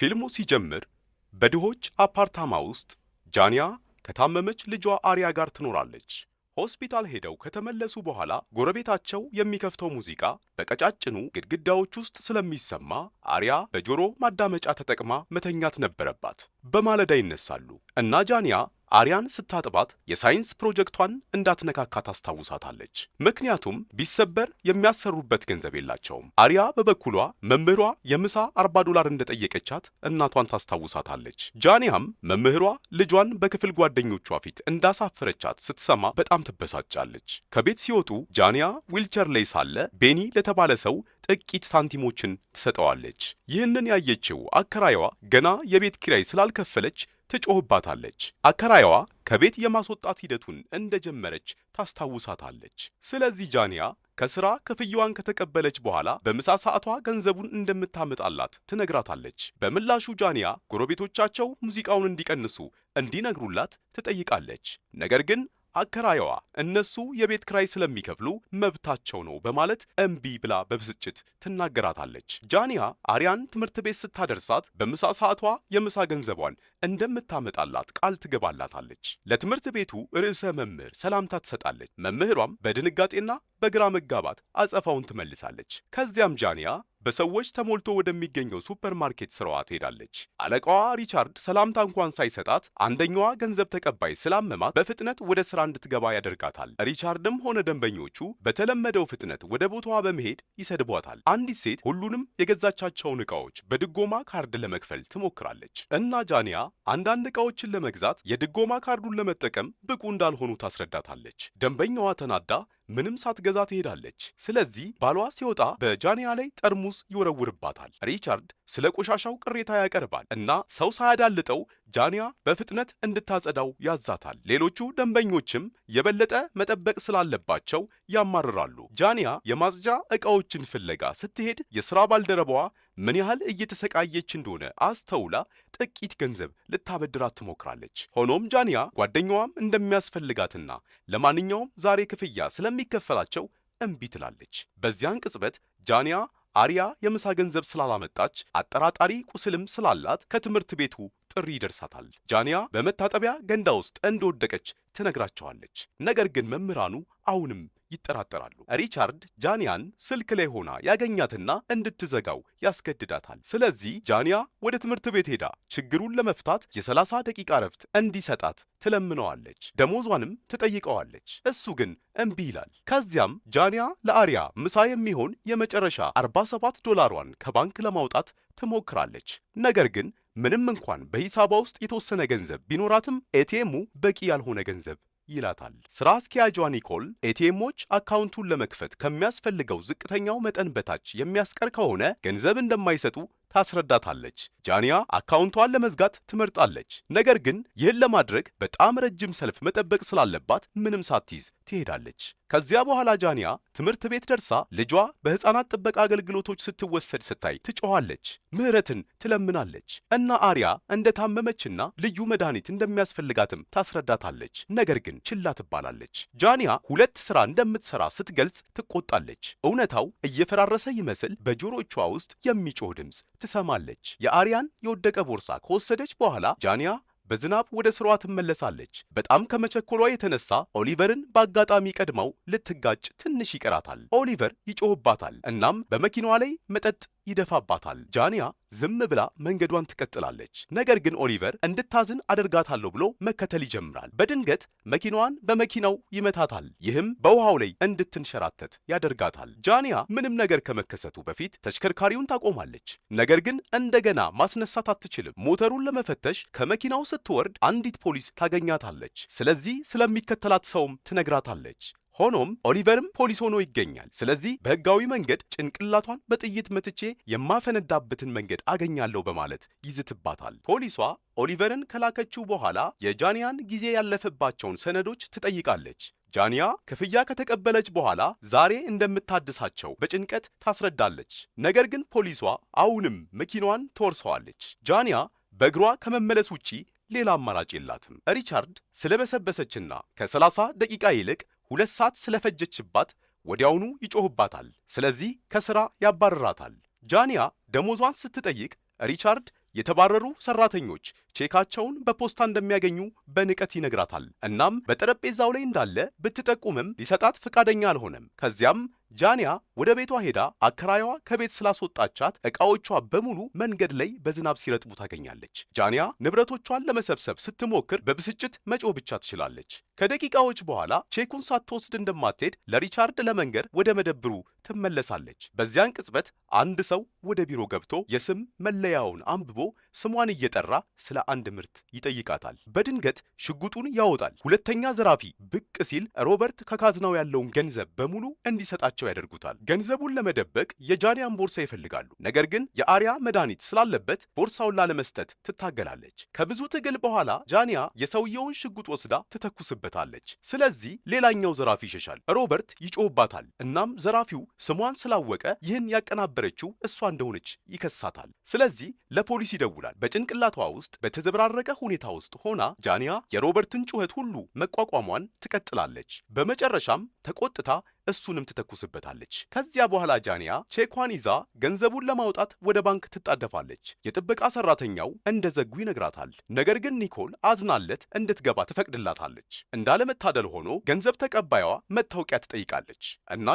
ፊልሙ ሲጀምር በድሆች አፓርታማ ውስጥ ጃንያ ከታመመች ልጇ አሪያ ጋር ትኖራለች። ሆስፒታል ሄደው ከተመለሱ በኋላ ጎረቤታቸው የሚከፍተው ሙዚቃ በቀጫጭኑ ግድግዳዎች ውስጥ ስለሚሰማ አሪያ በጆሮ ማዳመጫ ተጠቅማ መተኛት ነበረባት። በማለዳ ይነሳሉ እና ጃንያ አሪያን ስታጥባት የሳይንስ ፕሮጀክቷን እንዳትነካካ ታስታውሳታለች። ምክንያቱም ቢሰበር የሚያሰሩበት ገንዘብ የላቸውም። አሪያ በበኩሏ መምህሯ የምሳ $40 እንደጠየቀቻት እናቷን ታስታውሳታለች። ጃንያም መምህሯ ልጇን በክፍል ጓደኞቿ ፊት እንዳሳፈረቻት ስትሰማ በጣም ትበሳጫለች። ከቤት ሲወጡ ጃንያ ዊልቸር ላይ ሳለ ቤኒ ለተባለ ሰው ጥቂት ሳንቲሞችን ትሰጠዋለች። ይህንን ያየችው አከራይዋ ገና የቤት ኪራይ ስላልከፈለች ትጮህባታለች። አከራይዋ ከቤት የማስወጣት ሂደቱን እንደጀመረች ታስታውሳታለች። ስለዚህ ጃንያ ከስራ ክፍያዋን ከተቀበለች በኋላ በምሳ ሰዓቷ ገንዘቡን እንደምታመጣላት ትነግራታለች። በምላሹ ጃንያ ጎረቤቶቻቸው ሙዚቃውን እንዲቀንሱ እንዲነግሩላት ትጠይቃለች። ነገር ግን አከራይዋ እነሱ የቤት ክራይ ስለሚከፍሉ መብታቸው ነው በማለት እምቢ ብላ በብስጭት ትናገራታለች። ጃንያ አሪያን ትምህርት ቤት ስታደርሳት በምሳ ሰዓቷ የምሳ ገንዘቧን እንደምታመጣላት ቃል ትገባላታለች። ለትምህርት ቤቱ ርዕሰ መምህር ሰላምታ ትሰጣለች። መምህሯም በድንጋጤና በግራ መጋባት አጸፋውን ትመልሳለች። ከዚያም ጃንያ በሰዎች ተሞልቶ ወደሚገኘው ሱፐርማርኬት ስራዋ ትሄዳለች። አለቃዋ ሪቻርድ ሰላምታ እንኳን ሳይሰጣት አንደኛዋ ገንዘብ ተቀባይ ስላመማት በፍጥነት ወደ ስራ እንድትገባ ያደርጋታል። ሪቻርድም ሆነ ደንበኞቹ በተለመደው ፍጥነት ወደ ቦታዋ በመሄድ ይሰድቧታል። አንዲት ሴት ሁሉንም የገዛቻቸውን ዕቃዎች በድጎማ ካርድ ለመክፈል ትሞክራለች እና ጃንያ አንዳንድ ዕቃዎችን ለመግዛት የድጎማ ካርዱን ለመጠቀም ብቁ እንዳልሆኑ ታስረዳታለች። ደንበኛዋ ተናዳ ምንም ሳትገዛ ትሄዳለች። ስለዚህ ባሏ ሲወጣ በጃንያ ላይ ጠርሙስ ይወረውርባታል። ሪቻርድ ስለ ቆሻሻው ቅሬታ ያቀርባል እና ሰው ሳያዳልጠው ጃንያ በፍጥነት እንድታጸዳው ያዛታል። ሌሎቹ ደንበኞችም የበለጠ መጠበቅ ስላለባቸው ያማርራሉ። ጃንያ የማጽጃ ዕቃዎችን ፍለጋ ስትሄድ የሥራ ባልደረባዋ ምን ያህል እየተሰቃየች እንደሆነ አስተውላ ጥቂት ገንዘብ ልታበድራት ትሞክራለች። ሆኖም ጃንያ ጓደኛዋም እንደሚያስፈልጋትና ለማንኛውም ዛሬ ክፍያ ስለሚከፈላቸው እምቢ ትላለች። በዚያን ቅጽበት ጃንያ አሪያ የምሳ ገንዘብ ስላላመጣች አጠራጣሪ ቁስልም ስላላት ከትምህርት ቤቱ ጥሪ ይደርሳታል። ጃንያ በመታጠቢያ ገንዳ ውስጥ እንደወደቀች ትነግራቸዋለች። ነገር ግን መምህራኑ አሁንም ይጠራጠራሉ። ሪቻርድ ጃንያን ስልክ ላይ ሆና ያገኛትና እንድትዘጋው ያስገድዳታል። ስለዚህ ጃንያ ወደ ትምህርት ቤት ሄዳ ችግሩን ለመፍታት የ30 ደቂቃ ረፍት እንዲሰጣት ትለምነዋለች። ደሞዟንም ትጠይቀዋለች። እሱ ግን እምቢ ይላል። ከዚያም ጃንያ ለአሪያ ምሳ የሚሆን የመጨረሻ $47ን ከባንክ ለማውጣት ትሞክራለች። ነገር ግን ምንም እንኳን በሂሳቧ ውስጥ የተወሰነ ገንዘብ ቢኖራትም ኤቲኤሙ በቂ ያልሆነ ገንዘብ ይላታል። ስራ አስኪያጇ ኒኮል ኤቲኤሞች አካውንቱን ለመክፈት ከሚያስፈልገው ዝቅተኛው መጠን በታች የሚያስቀር ከሆነ ገንዘብ እንደማይሰጡ ታስረዳታለች። ጃንያ አካውንቷን ለመዝጋት ትመርጣለች። ነገር ግን ይህን ለማድረግ በጣም ረጅም ሰልፍ መጠበቅ ስላለባት ምንም ሳትይዝ ትሄዳለች። ከዚያ በኋላ ጃንያ ትምህርት ቤት ደርሳ ልጇ በሕፃናት ጥበቃ አገልግሎቶች ስትወሰድ ስታይ ትጮኻለች፣ ምህረትን ትለምናለች እና አሪያ እንደታመመችና ልዩ መድኃኒት እንደሚያስፈልጋትም ታስረዳታለች። ነገር ግን ችላ ትባላለች። ጃንያ 2 ስራ እንደምትሰራ ስትገልጽ ትቆጣለች። እውነታው እየፈራረሰ ይመስል በጆሮቿ ውስጥ የሚጮህ ድምፅ ትሰማለች። የአሪያን የወደቀ ቦርሳ ከወሰደች በኋላ ጃንያ በዝናብ ወደ ስራዋ ትመለሳለች። በጣም ከመቸኮሏ የተነሳ ኦሊቨርን በአጋጣሚ ቀድማው ልትጋጭ ትንሽ ይቀራታል። ኦሊቨር ይጮህባታል እናም በመኪናዋ ላይ መጠጥ ይደፋባታል። ጃንያ ዝም ብላ መንገዷን ትቀጥላለች። ነገር ግን ኦሊቨር እንድታዝን አደርጋታለሁ ብሎ መከተል ይጀምራል። በድንገት መኪናዋን በመኪናው ይመታታል። ይህም በውሃው ላይ እንድትንሸራተት ያደርጋታል። ጃንያ ምንም ነገር ከመከሰቱ በፊት ተሽከርካሪውን ታቆማለች። ነገር ግን እንደገና ማስነሳት አትችልም። ሞተሩን ለመፈተሽ ከመኪናው ስትወርድ አንዲት ፖሊስ ታገኛታለች። ስለዚህ ስለሚከተላት ሰውም ትነግራታለች። ሆኖም ኦሊቨርም ፖሊስ ሆኖ ይገኛል። ስለዚህ በሕጋዊ መንገድ ጭንቅላቷን በጥይት መትቼ የማፈነዳበትን መንገድ አገኛለሁ በማለት ይዝትባታል። ፖሊሷ ኦሊቨርን ከላከችው በኋላ የጃንያን ጊዜ ያለፈባቸውን ሰነዶች ትጠይቃለች። ጃንያ ክፍያ ከተቀበለች በኋላ ዛሬ እንደምታድሳቸው በጭንቀት ታስረዳለች። ነገር ግን ፖሊሷ አሁንም መኪናዋን ትወርሰዋለች። ጃንያ በእግሯ ከመመለስ ውጪ ሌላ አማራጭ የላትም። ሪቻርድ ስለበሰበሰችና ከ30 ደቂቃ ይልቅ 2 ሰዓት ስለፈጀችባት ወዲያውኑ ይጮህባታል። ስለዚህ ከሥራ ያባርራታል። ጃንያ ደሞዟን ስትጠይቅ ሪቻርድ የተባረሩ ሰራተኞች ቼካቸውን በፖስታ እንደሚያገኙ በንቀት ይነግራታል። እናም በጠረጴዛው ላይ እንዳለ ብትጠቁምም ሊሰጣት ፈቃደኛ አልሆነም። ከዚያም ጃንያ ወደ ቤቷ ሄዳ አከራይዋ ከቤት ስላስወጣቻት ዕቃዎቿ በሙሉ መንገድ ላይ በዝናብ ሲረጥቡ ታገኛለች። ጃንያ ንብረቶቿን ለመሰብሰብ ስትሞክር በብስጭት መጮህ ብቻ ትችላለች። ከደቂቃዎች በኋላ ቼኩን ሳትወስድ እንደማትሄድ ለሪቻርድ ለመንገር ወደ መደብሩ ትመለሳለች። በዚያን ቅጽበት አንድ ሰው ወደ ቢሮ ገብቶ የስም መለያውን አንብቦ ስሟን እየጠራ ስለ አንድ ምርት ይጠይቃታል። በድንገት ሽጉጡን ያወጣል። ሁለተኛ ዘራፊ ብቅ ሲል ሮበርት ከካዝናው ያለውን ገንዘብ በሙሉ እንዲሰጣቸው ያደርጉታል። ገንዘቡን ለመደበቅ የጃንያን ቦርሳ ይፈልጋሉ። ነገር ግን የአሪያ መድኃኒት ስላለበት ቦርሳውን ላለመስጠት ትታገላለች። ከብዙ ትግል በኋላ ጃንያ የሰውየውን ሽጉጥ ወስዳ ትተኩስበታለች። ስለዚህ ሌላኛው ዘራፊ ይሸሻል። ሮበርት ይጮህባታል። እናም ዘራፊው ስሟን ስላወቀ ይህን ያቀናበረችው እሷ እንደሆነች ይከሳታል። ስለዚህ ለፖሊስ ይደውላል። በጭንቅላቷ ውስጥ በተዘበራረቀ ሁኔታ ውስጥ ሆና ጃንያ የሮበርትን ጩኸት ሁሉ መቋቋሟን ትቀጥላለች። በመጨረሻም ተቆጥታ እሱንም ትተኩስበታለች። ከዚያ በኋላ ጃንያ ቼኳን ይዛ ገንዘቡን ለማውጣት ወደ ባንክ ትጣደፋለች። የጥበቃ ሰራተኛው እንደዘጉ ይነግራታል። ነገር ግን ኒኮል አዝናለት እንድትገባ ትፈቅድላታለች። እንዳለመታደል ሆኖ ገንዘብ ተቀባይዋ መታወቂያ ትጠይቃለች እና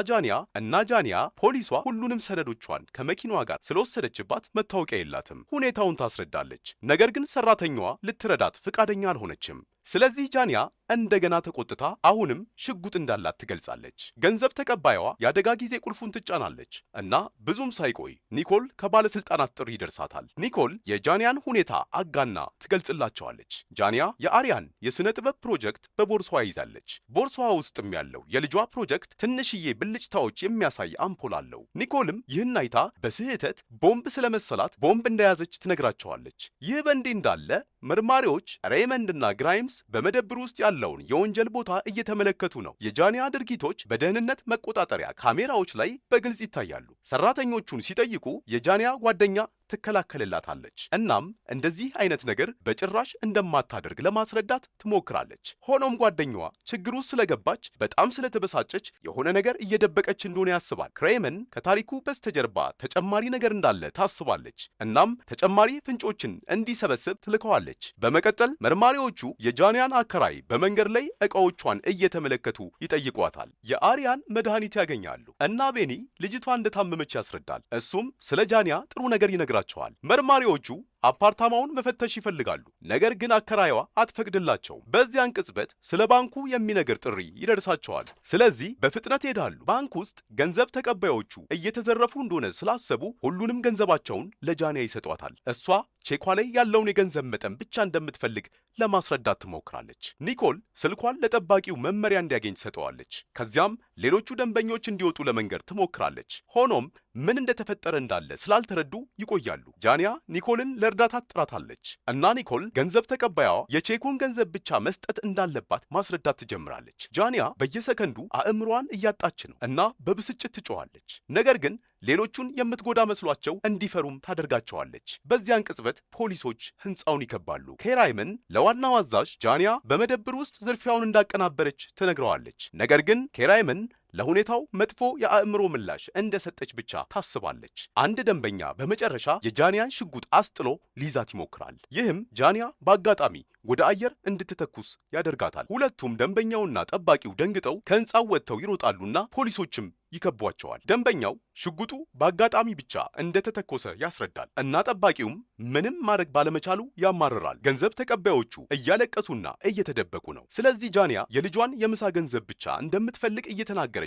ጃንያ ፖሊሷ ሁሉንም ሰነዶቿን ከመኪናዋ ጋር ስለወሰደችባት መታወቂያ የላትም። ሁኔታውን ታስረዳለች። ነገር ግን ሰራተኛዋ ልትረዳት ፈቃደኛ አልሆነችም። ስለዚህ ጃንያ እንደገና ተቆጥታ አሁንም ሽጉጥ እንዳላት ትገልጻለች። ገንዘብ ተቀባይዋ የአደጋ ጊዜ ቁልፉን ትጫናለች እና ብዙም ሳይቆይ ኒኮል ከባለስልጣናት ጥሪ ይደርሳታል። ኒኮል የጃንያን ሁኔታ አጋና ትገልጽላቸዋለች። ጃንያ የአሪያን የሥነ ጥበብ ፕሮጀክት በቦርሳዋ ይዛለች። ቦርሳዋ ውስጥም ያለው የልጇ ፕሮጀክት ትንሽዬ ብልጭታዎች የሚያሳይ አምፖል አለው። ኒኮልም ይህን አይታ በስህተት ቦምብ ስለመሰላት ቦምብ እንደያዘች ትነግራቸዋለች። ይህ በእንዲህ እንዳለ መርማሪዎች ሬይመንድና ግራይምስ በመደብር ውስጥ ያለውን የወንጀል ቦታ እየተመለከቱ ነው። የጃንያ ድርጊቶች በደህንነት መቆጣጠሪያ ካሜራዎች ላይ በግልጽ ይታያሉ። ሰራተኞቹን ሲጠይቁ የጃንያ ጓደኛ ትከላከልላታለች። እናም እንደዚህ አይነት ነገር በጭራሽ እንደማታደርግ ለማስረዳት ትሞክራለች። ሆኖም ጓደኛዋ ችግሩ ስለገባች በጣም ስለተበሳጨች የሆነ ነገር እየደበቀች እንደሆነ ያስባል። ክሬመን ከታሪኩ በስተጀርባ ተጨማሪ ነገር እንዳለ ታስባለች። እናም ተጨማሪ ፍንጮችን እንዲሰበስብ ትልከዋለች። በመቀጠል መርማሪዎቹ የጃንያን አከራይ በመንገድ ላይ ዕቃዎቿን እየተመለከቱ ይጠይቋታል። የአሪያን መድኃኒት ያገኛሉ እና ቤኒ ልጅቷ እንደታመመች ያስረዳል። እሱም ስለ ጃንያ ጥሩ ነገር ይነግራል። መርማሪዎቹ አፓርታማውን መፈተሽ ይፈልጋሉ። ነገር ግን አከራይዋ አትፈቅድላቸውም። በዚያን ቅጽበት ስለ ባንኩ የሚነግር ጥሪ ይደርሳቸዋል። ስለዚህ በፍጥነት ይሄዳሉ። ባንክ ውስጥ ገንዘብ ተቀባዮቹ እየተዘረፉ እንደሆነ ስላሰቡ ሁሉንም ገንዘባቸውን ለጃንያ ይሰጧታል። እሷ ቼኳ ላይ ያለውን የገንዘብ መጠን ብቻ እንደምትፈልግ ለማስረዳት ትሞክራለች። ኒኮል ስልኳን ለጠባቂው መመሪያ እንዲያገኝ ትሰጠዋለች። ከዚያም ሌሎቹ ደንበኞች እንዲወጡ ለመንገር ትሞክራለች። ሆኖም ምን እንደተፈጠረ እንዳለ ስላልተረዱ ይቆያሉ። ጃንያ ኒኮልን ለእርዳታ ትጥራታለች እና ኒኮል ገንዘብ ተቀባያዋ የቼኩን ገንዘብ ብቻ መስጠት እንዳለባት ማስረዳት ትጀምራለች። ጃንያ በየሰከንዱ አእምሯን እያጣች ነው እና በብስጭት ትጮኻለች። ነገር ግን ሌሎቹን የምትጎዳ መስሏቸው እንዲፈሩም ታደርጋቸዋለች። በዚያን ቅጽበት ፖሊሶች ሕንፃውን ይከባሉ። ኬራይመን ለዋናው አዛዥ ጃንያ በመደብር ውስጥ ዝርፊያውን እንዳቀናበረች ትነግረዋለች። ነገር ግን ኬራይመን ለሁኔታው መጥፎ የአእምሮ ምላሽ እንደሰጠች ብቻ ታስባለች። አንድ ደንበኛ በመጨረሻ የጃንያን ሽጉጥ አስጥሎ ሊይዛት ይሞክራል። ይህም ጃንያ በአጋጣሚ ወደ አየር እንድትተኩስ ያደርጋታል። ሁለቱም ደንበኛውና ጠባቂው ደንግጠው ከሕንፃው ወጥተው ይሮጣሉና ፖሊሶችም ይከቧቸዋል። ደንበኛው ሽጉጡ በአጋጣሚ ብቻ እንደተተኮሰ ያስረዳል እና ጠባቂውም ምንም ማድረግ ባለመቻሉ ያማርራል። ገንዘብ ተቀባዮቹ እያለቀሱና እየተደበቁ ነው። ስለዚህ ጃንያ የልጇን የምሳ ገንዘብ ብቻ እንደምትፈልግ እየተናገረች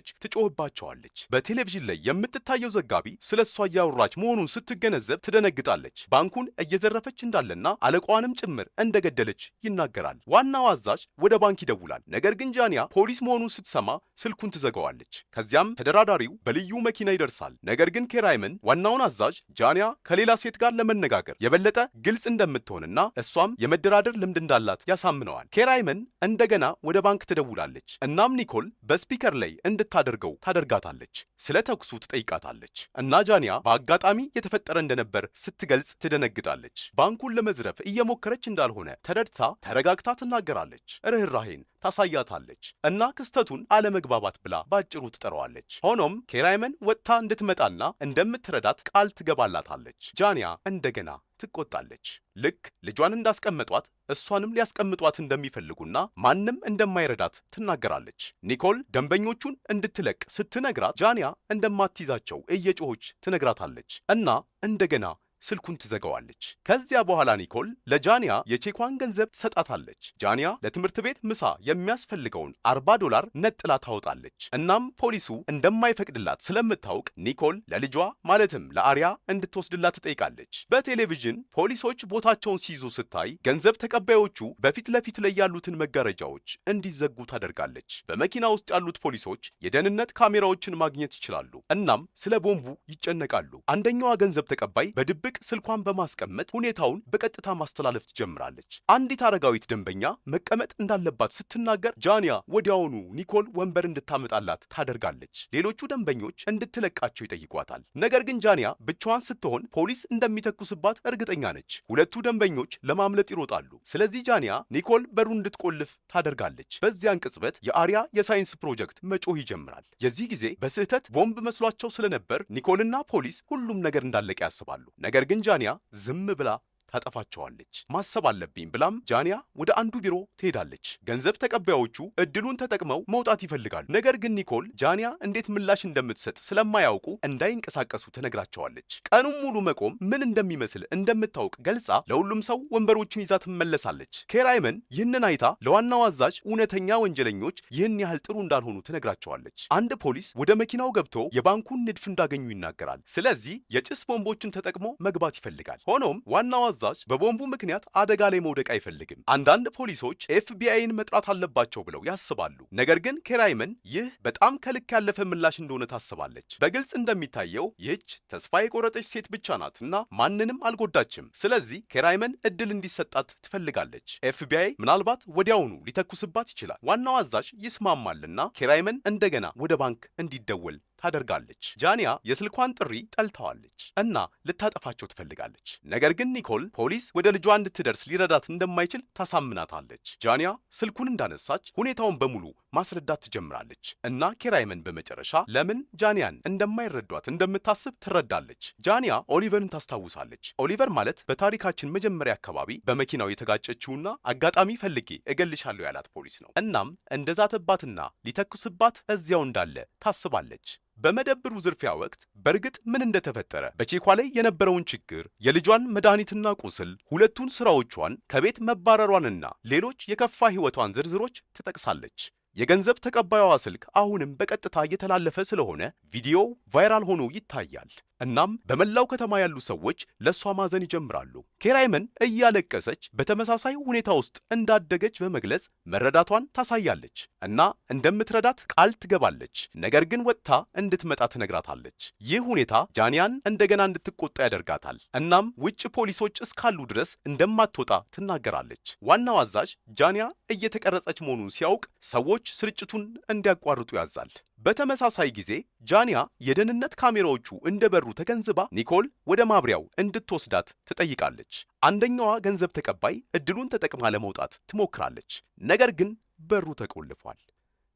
ትጮህባቸዋለች። በቴሌቪዥን ላይ የምትታየው ዘጋቢ ስለ እሷ እያወራች መሆኑን ስትገነዘብ ትደነግጣለች። ባንኩን እየዘረፈች እንዳለና አለቃዋንም ጭምር እንደገደለች ይናገራል። ዋናው አዛዥ ወደ ባንክ ይደውላል። ነገር ግን ጃንያ ፖሊስ መሆኑን ስትሰማ ስልኩን ትዘጋዋለች። ከዚያም ተደራዳሪው በልዩ መኪና ይደርሳል። ነገር ግን ኬራይመን ዋናውን አዛዥ ጃንያ ከሌላ ሴት ጋር ለመነጋገር የበለጠ ግልጽ እንደምትሆንና እሷም የመደራደር ልምድ እንዳላት ያሳምነዋል። ኬራይመን እንደገና ወደ ባንክ ትደውላለች። እናም ኒኮል በስፒከር ላይ እንድታደርገው ታደርጋታለች። ስለ ተኩሱ ትጠይቃታለች እና ጃንያ በአጋጣሚ የተፈጠረ እንደነበር ስትገልጽ ትደነግጣለች። ባንኩን ለመዝረፍ እየሞከረች እንዳልሆነ ተረድታ ተረጋግታ ትናገራለች። ርኅራሄን ታሳያታለች እና ክስተቱን አለመግባባት ብላ ባጭሩ ትጠራዋለች። ሆኖም ኬራይመን ወጥታ እንድትመጣና እንደምትረዳት ቃል ትገባላታለች። ጃንያ እንደገና ትቆጣለች። ልክ ልጇን እንዳስቀመጧት እሷንም ሊያስቀምጧት እንደሚፈልጉና ማንም እንደማይረዳት ትናገራለች። ኒኮል ደንበኞቹን እንድትለቅ ስትነግራት ጃንያ እንደማትይዛቸው እየጮኸች ትነግራታለች እና እንደገና ስልኩን ትዘጋዋለች። ከዚያ በኋላ ኒኮል ለጃንያ የቼኳን ገንዘብ ትሰጣታለች። ጃንያ ለትምህርት ቤት ምሳ የሚያስፈልገውን $40 ነጥላ ታወጣለች። እናም ፖሊሱ እንደማይፈቅድላት ስለምታውቅ ኒኮል ለልጇ ማለትም ለአሪያ እንድትወስድላት ትጠይቃለች። በቴሌቪዥን ፖሊሶች ቦታቸውን ሲይዙ ስታይ ገንዘብ ተቀባዮቹ በፊት ለፊት ላይ ያሉትን መጋረጃዎች እንዲዘጉ ታደርጋለች። በመኪና ውስጥ ያሉት ፖሊሶች የደህንነት ካሜራዎችን ማግኘት ይችላሉ። እናም ስለ ቦምቡ ይጨነቃሉ። አንደኛዋ ገንዘብ ተቀባይ በድብቅ ስልኳን በማስቀመጥ ሁኔታውን በቀጥታ ማስተላለፍ ትጀምራለች። አንዲት አረጋዊት ደንበኛ መቀመጥ እንዳለባት ስትናገር ጃንያ ወዲያውኑ ኒኮል ወንበር እንድታመጣላት ታደርጋለች። ሌሎቹ ደንበኞች እንድትለቃቸው ይጠይቋታል። ነገር ግን ጃንያ ብቻዋን ስትሆን ፖሊስ እንደሚተኩስባት እርግጠኛ ነች። ሁለቱ ደንበኞች ለማምለጥ ይሮጣሉ። ስለዚህ ጃንያ ኒኮል በሩን እንድትቆልፍ ታደርጋለች። በዚያን ቅጽበት የአሪያ የሳይንስ ፕሮጀክት መጮህ ይጀምራል። የዚህ ጊዜ በስህተት ቦምብ መስሏቸው ስለነበር ኒኮልና ፖሊስ ሁሉም ነገር እንዳለቀ ያስባሉ። ነገር ግን ጃንያ ዝም ብላ ታጠፋቸዋለች። ማሰብ አለብኝ ብላም ጃንያ ወደ አንዱ ቢሮ ትሄዳለች። ገንዘብ ተቀባዮቹ እድሉን ተጠቅመው መውጣት ይፈልጋሉ። ነገር ግን ኒኮል ጃንያ እንዴት ምላሽ እንደምትሰጥ ስለማያውቁ እንዳይንቀሳቀሱ ትነግራቸዋለች። ቀኑን ሙሉ መቆም ምን እንደሚመስል እንደምታውቅ ገልጻ ለሁሉም ሰው ወንበሮችን ይዛ ትመለሳለች። ኬራይመን ይህንን አይታ ለዋናው አዛዥ እውነተኛ ወንጀለኞች ይህን ያህል ጥሩ እንዳልሆኑ ትነግራቸዋለች። አንድ ፖሊስ ወደ መኪናው ገብቶ የባንኩን ንድፍ እንዳገኙ ይናገራል። ስለዚህ የጭስ ቦምቦችን ተጠቅሞ መግባት ይፈልጋል። ሆኖም ዋናው አዛዥ በቦምቡ ምክንያት አደጋ ላይ መውደቅ አይፈልግም። አንዳንድ ፖሊሶች ኤፍቢአይን መጥራት አለባቸው ብለው ያስባሉ። ነገር ግን ኬራይመን ይህ በጣም ከልክ ያለፈ ምላሽ እንደሆነ ታስባለች። በግልጽ እንደሚታየው ይህች ተስፋ የቆረጠች ሴት ብቻ ናትና ማንንም አልጎዳችም። ስለዚህ ኬራይመን እድል እንዲሰጣት ትፈልጋለች። ኤፍቢአይ ምናልባት ወዲያውኑ ሊተኩስባት ይችላል። ዋናው አዛዥ ይስማማልና ኬራይመን እንደገና ወደ ባንክ እንዲደወል ታደርጋለች። ጃንያ የስልኳን ጥሪ ጠልተዋለች እና ልታጠፋቸው ትፈልጋለች። ነገር ግን ኒኮል ፖሊስ ወደ ልጇ እንድትደርስ ሊረዳት እንደማይችል ታሳምናታለች። ጃንያ ስልኩን እንዳነሳች ሁኔታውን በሙሉ ማስረዳት ትጀምራለች እና ኬራይመን በመጨረሻ ለምን ጃንያን እንደማይረዷት እንደምታስብ ትረዳለች። ጃንያ ኦሊቨርን ታስታውሳለች። ኦሊቨር ማለት በታሪካችን መጀመሪያ አካባቢ በመኪናው የተጋጨችውና አጋጣሚ ፈልጌ እገልሻለሁ ያላት ፖሊስ ነው። እናም እንደዛተባትና ሊተኩስባት እዚያው እንዳለ ታስባለች። በመደብሩ ዝርፊያ ወቅት በእርግጥ ምን እንደተፈጠረ፣ በቼኳ ላይ የነበረውን ችግር፣ የልጇን መድኃኒትና ቁስል፣ ሁለቱን ስራዎቿን፣ ከቤት መባረሯንና ሌሎች የከፋ ሕይወቷን ዝርዝሮች ትጠቅሳለች። የገንዘብ ተቀባዩዋ ስልክ አሁንም በቀጥታ እየተላለፈ ስለሆነ ቪዲዮው ቫይራል ሆኖ ይታያል። እናም በመላው ከተማ ያሉ ሰዎች ለሷ ማዘን ይጀምራሉ። ኬራይመን እያለቀሰች በተመሳሳይ ሁኔታ ውስጥ እንዳደገች በመግለጽ መረዳቷን ታሳያለች እና እንደምትረዳት ቃል ትገባለች። ነገር ግን ወጥታ እንድትመጣ ትነግራታለች። ይህ ሁኔታ ጃንያን እንደገና እንድትቆጣ ያደርጋታል። እናም ውጭ ፖሊሶች እስካሉ ድረስ እንደማትወጣ ትናገራለች። ዋናው አዛዥ ጃንያ እየተቀረጸች መሆኑን ሲያውቅ ሰዎች ስርጭቱን እንዲያቋርጡ ያዛል። በተመሳሳይ ጊዜ ጃንያ የደህንነት ካሜራዎቹ እንደበሩ ተገንዝባ ኒኮል ወደ ማብሪያው እንድትወስዳት ትጠይቃለች። አንደኛዋ ገንዘብ ተቀባይ እድሉን ተጠቅማ ለመውጣት ትሞክራለች። ነገር ግን በሩ ተቆልፏል።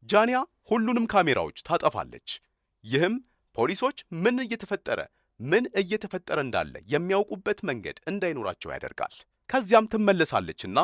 ጃንያ ሁሉንም ካሜራዎች ታጠፋለች። ይህም ፖሊሶች ምን እየተፈጠረ እንዳለ የሚያውቁበት መንገድ እንዳይኖራቸው ያደርጋል። ከዚያም ትመለሳለችና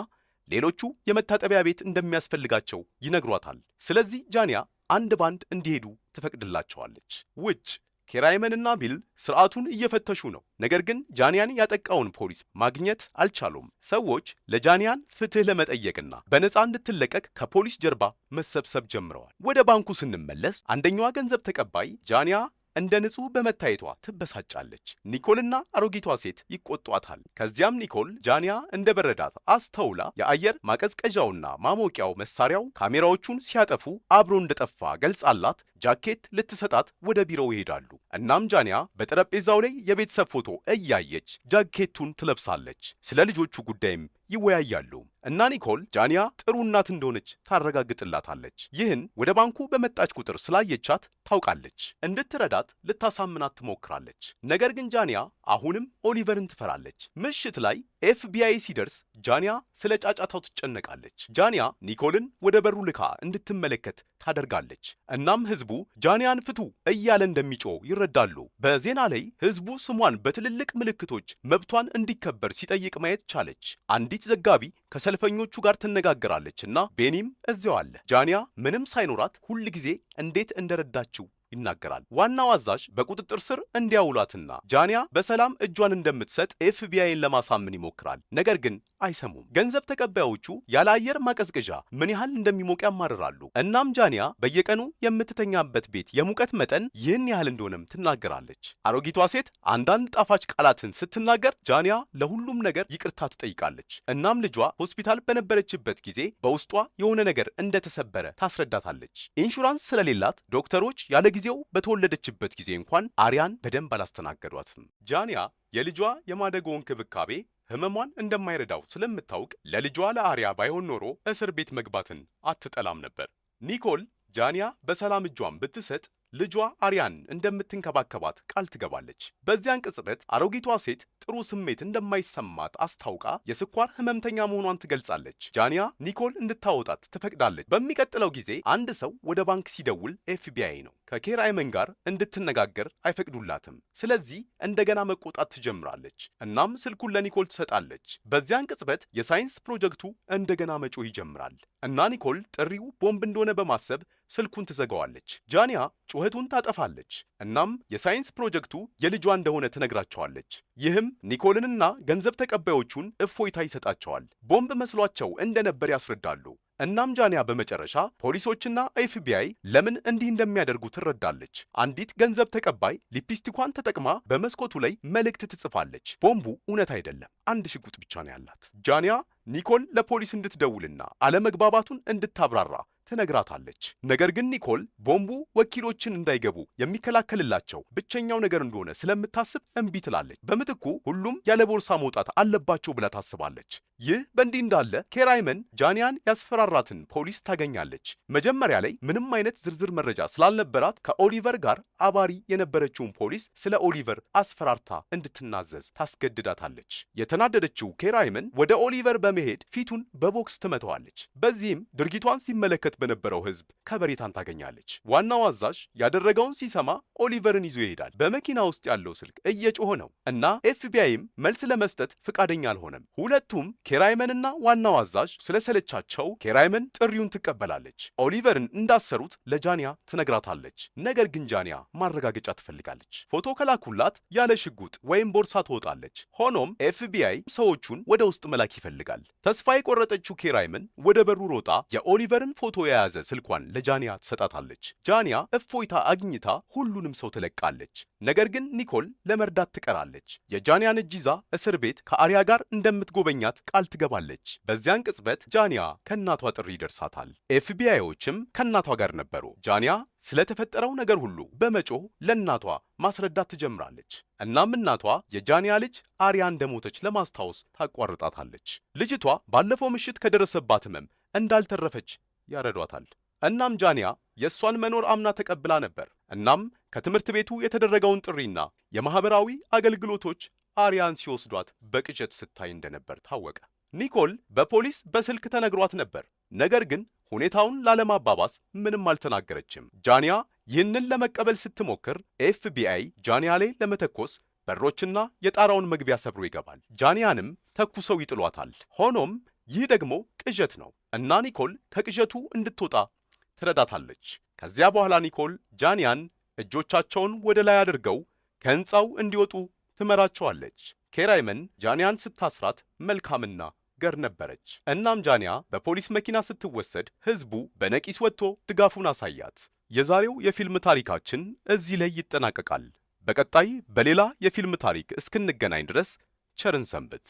ሌሎቹ የመታጠቢያ ቤት እንደሚያስፈልጋቸው ይነግሯታል። ስለዚህ ጃንያ አንድ ባንድ እንዲሄዱ ትፈቅድላቸዋለች። ውጭ ኬራይመንና ቢል ስርዓቱን እየፈተሹ ነው። ነገር ግን ጃንያን ያጠቃውን ፖሊስ ማግኘት አልቻሉም። ሰዎች ለጃንያን ፍትህ ለመጠየቅና በነፃ እንድትለቀቅ ከፖሊስ ጀርባ መሰብሰብ ጀምረዋል። ወደ ባንኩ ስንመለስ አንደኛዋ ገንዘብ ተቀባይ ጃንያ እንደ ንጹህ በመታየቷ ትበሳጫለች። ኒኮልና አሮጊቷ ሴት ይቆጧታል። ከዚያም ኒኮል ጃንያ እንደ በረዳት አስተውላ የአየር ማቀዝቀዣውና ማሞቂያው መሳሪያው ካሜራዎቹን ሲያጠፉ አብሮ እንደጠፋ ገልጻላት ጃኬት ልትሰጣት ወደ ቢሮው ይሄዳሉ። እናም ጃንያ በጠረጴዛው ላይ የቤተሰብ ፎቶ እያየች ጃኬቱን ትለብሳለች። ስለ ልጆቹ ጉዳይም ይወያያሉ እና ኒኮል ጃንያ ጥሩ እናት እንደሆነች ታረጋግጥላታለች። ይህን ወደ ባንኩ በመጣች ቁጥር ስላየቻት ታውቃለች። እንድትረዳት ልታሳምናት ትሞክራለች። ነገር ግን ጃንያ አሁንም ኦሊቨርን ትፈራለች። ምሽት ላይ ኤፍቢአይ ሲደርስ ጃንያ ስለ ጫጫታው ትጨነቃለች። ጃንያ ኒኮልን ወደ በሩ ልካ እንድትመለከት ታደርጋለች። እናም ህዝቡ ጃንያን ፍቱ እያለ እንደሚጮህ ይረዳሉ። በዜና ላይ ህዝቡ ስሟን በትልልቅ ምልክቶች መብቷን እንዲከበር ሲጠይቅ ማየት ቻለች። አንዲት ዘጋቢ ከሰልፈኞቹ ጋር ትነጋገራለች እና ቤኒም እዚያው አለ። ጃንያ ምንም ሳይኖራት ሁል ጊዜ እንዴት እንደረዳችው ይናገራል። ዋናው አዛዥ በቁጥጥር ስር እንዲያውላትና ጃንያ በሰላም እጇን እንደምትሰጥ ኤፍቢአይን ለማሳመን ይሞክራል። ነገር ግን አይሰሙም። ገንዘብ ተቀባዮቹ ያለ አየር ማቀዝቀዣ ምን ያህል እንደሚሞቅ ያማርራሉ። እናም ጃንያ በየቀኑ የምትተኛበት ቤት የሙቀት መጠን ይህን ያህል እንደሆነም ትናገራለች። አሮጊቷ ሴት አንዳንድ ጣፋጭ ቃላትን ስትናገር ጃንያ ለሁሉም ነገር ይቅርታ ትጠይቃለች። እናም ልጇ ሆስፒታል በነበረችበት ጊዜ በውስጧ የሆነ ነገር እንደተሰበረ ታስረዳታለች። ኢንሹራንስ ስለሌላት ዶክተሮች ያለ ጊዜው በተወለደችበት ጊዜ እንኳን አሪያን በደንብ አላስተናገዷትም። ጃንያ የልጇ የማደጎ እንክብካቤ ህመሟን እንደማይረዳው ስለምታውቅ ለልጇ ለአሪያ ባይሆን ኖሮ እስር ቤት መግባትን አትጠላም ነበር። ኒኮል ጃንያ በሰላም እጇን ብትሰጥ ልጇ አሪያን እንደምትንከባከባት ቃል ትገባለች። በዚያን ቅጽበት አሮጊቷ ሴት ጥሩ ስሜት እንደማይሰማት አስታውቃ የስኳር ህመምተኛ መሆኗን ትገልጻለች። ጃንያ ኒኮል እንድታወጣት ትፈቅዳለች። በሚቀጥለው ጊዜ አንድ ሰው ወደ ባንክ ሲደውል ኤፍቢአይ ነው። ከኬር አይመን ጋር እንድትነጋገር አይፈቅዱላትም። ስለዚህ እንደገና መቆጣት ትጀምራለች። እናም ስልኩን ለኒኮል ትሰጣለች። በዚያን ቅጽበት የሳይንስ ፕሮጀክቱ እንደገና መጮህ ይጀምራል እና ኒኮል ጥሪው ቦምብ እንደሆነ በማሰብ ስልኩን ትዘጋዋለች። ጃንያ ጩኸቱን ታጠፋለች። እናም የሳይንስ ፕሮጀክቱ የልጇ እንደሆነ ትነግራቸዋለች። ይህም ኒኮልንና ገንዘብ ተቀባዮቹን እፎይታ ይሰጣቸዋል። ቦምብ መስሏቸው እንደነበር ያስረዳሉ። እናም ጃንያ በመጨረሻ ፖሊሶችና ኤፍቢአይ ለምን እንዲህ እንደሚያደርጉ ትረዳለች። አንዲት ገንዘብ ተቀባይ ሊፕስቲኳን ተጠቅማ በመስኮቱ ላይ መልእክት ትጽፋለች። ቦምቡ እውነት አይደለም፣ አንድ ሽጉጥ ብቻ ነው ያላት። ጃንያ ኒኮል ለፖሊስ እንድትደውልና አለመግባባቱን እንድታብራራ ትነግራታለች። ነገር ግን ኒኮል ቦምቡ ወኪሎችን እንዳይገቡ የሚከላከልላቸው ብቸኛው ነገር እንደሆነ ስለምታስብ እምቢ ትላለች። በምትኩ ሁሉም ያለ ቦርሳ መውጣት አለባቸው ብላ ታስባለች። ይህ በእንዲህ እንዳለ ኬር አይመን ጃንያን ያስፈራራትን ፖሊስ ታገኛለች። መጀመሪያ ላይ ምንም አይነት ዝርዝር መረጃ ስላልነበራት ከኦሊቨር ጋር አባሪ የነበረችውን ፖሊስ ስለ ኦሊቨር አስፈራርታ እንድትናዘዝ ታስገድዳታለች። የተናደደችው ኬር አይመን ወደ ኦሊቨር በመሄድ ፊቱን በቦክስ ትመተዋለች። በዚህም ድርጊቷን ሲመለከት በነበረው ህዝብ ከበሬታን ታገኛለች። ዋናው አዛዥ ያደረገውን ሲሰማ ኦሊቨርን ይዞ ይሄዳል። በመኪና ውስጥ ያለው ስልክ እየጮኸ ነው እና ኤፍቢአይም መልስ ለመስጠት ፍቃደኛ አልሆነም። ሁለቱም ኬር አይመንና ዋናው አዛዥ ስለሰለቻቸው ኬር አይመን ጥሪውን ትቀበላለች። ኦሊቨርን እንዳሰሩት ለጃንያ ትነግራታለች። ነገር ግን ጃንያ ማረጋገጫ ትፈልጋለች። ፎቶ ከላኩላት ያለ ሽጉጥ ወይም ቦርሳ ትወጣለች። ሆኖም ኤፍቢአይ ሰዎቹን ወደ ውስጥ መላክ ይፈልጋል። ተስፋ የቆረጠችው ኬር አይመን ወደ በሩ ሮጣ የኦሊቨርን ፎቶ የያዘ ስልኳን ለጃንያ ትሰጣታለች። ጃንያ እፎይታ አግኝታ ሁሉንም ሰው ትለቃለች። ነገር ግን ኒኮል ለመርዳት ትቀራለች። የጃንያን እጅ ይዛ እስር ቤት ከአሪያ ጋር እንደምትጎበኛት ቃል ትገባለች። በዚያን ቅጽበት ጃንያ ከእናቷ ጥሪ ይደርሳታል። ኤፍቢአይዎችም ከእናቷ ጋር ነበሩ። ጃንያ ስለተፈጠረው ነገር ሁሉ በመጮህ ለእናቷ ማስረዳት ትጀምራለች። እናም እናቷ የጃንያ ልጅ አሪያ እንደሞተች ለማስታወስ ታቋርጣታለች። ልጅቷ ባለፈው ምሽት ከደረሰባት ህመም እንዳልተረፈች ያረዷታል። እናም ጃንያ የእሷን መኖር አምና ተቀብላ ነበር። እናም ከትምህርት ቤቱ የተደረገውን ጥሪና የማህበራዊ አገልግሎቶች አሪያን ሲወስዷት በቅዠት ስታይ እንደነበር ታወቀ። ኒኮል በፖሊስ በስልክ ተነግሯት ነበር። ነገር ግን ሁኔታውን ላለማባባስ ምንም አልተናገረችም። ጃንያ ይህንን ለመቀበል ስትሞክር ኤፍቢአይ ጃንያ ላይ ለመተኮስ በሮችና የጣራውን መግቢያ ሰብሮ ይገባል። ጃንያንም ተኩሰው ይጥሏታል። ሆኖም ይህ ደግሞ ቅዠት ነው እና ኒኮል ከቅዠቱ እንድትወጣ ትረዳታለች። ከዚያ በኋላ ኒኮል ጃንያን እጆቻቸውን ወደ ላይ አድርገው ከህንፃው እንዲወጡ ትመራቸዋለች። ኬር አይመን ጃንያን ስታስራት መልካምና ገር ነበረች። እናም ጃንያ በፖሊስ መኪና ስትወሰድ ህዝቡ በነቂስ ወጥቶ ድጋፉን አሳያት። የዛሬው የፊልም ታሪካችን እዚህ ላይ ይጠናቀቃል። በቀጣይ በሌላ የፊልም ታሪክ እስክንገናኝ ድረስ ቸርን ሰንብት።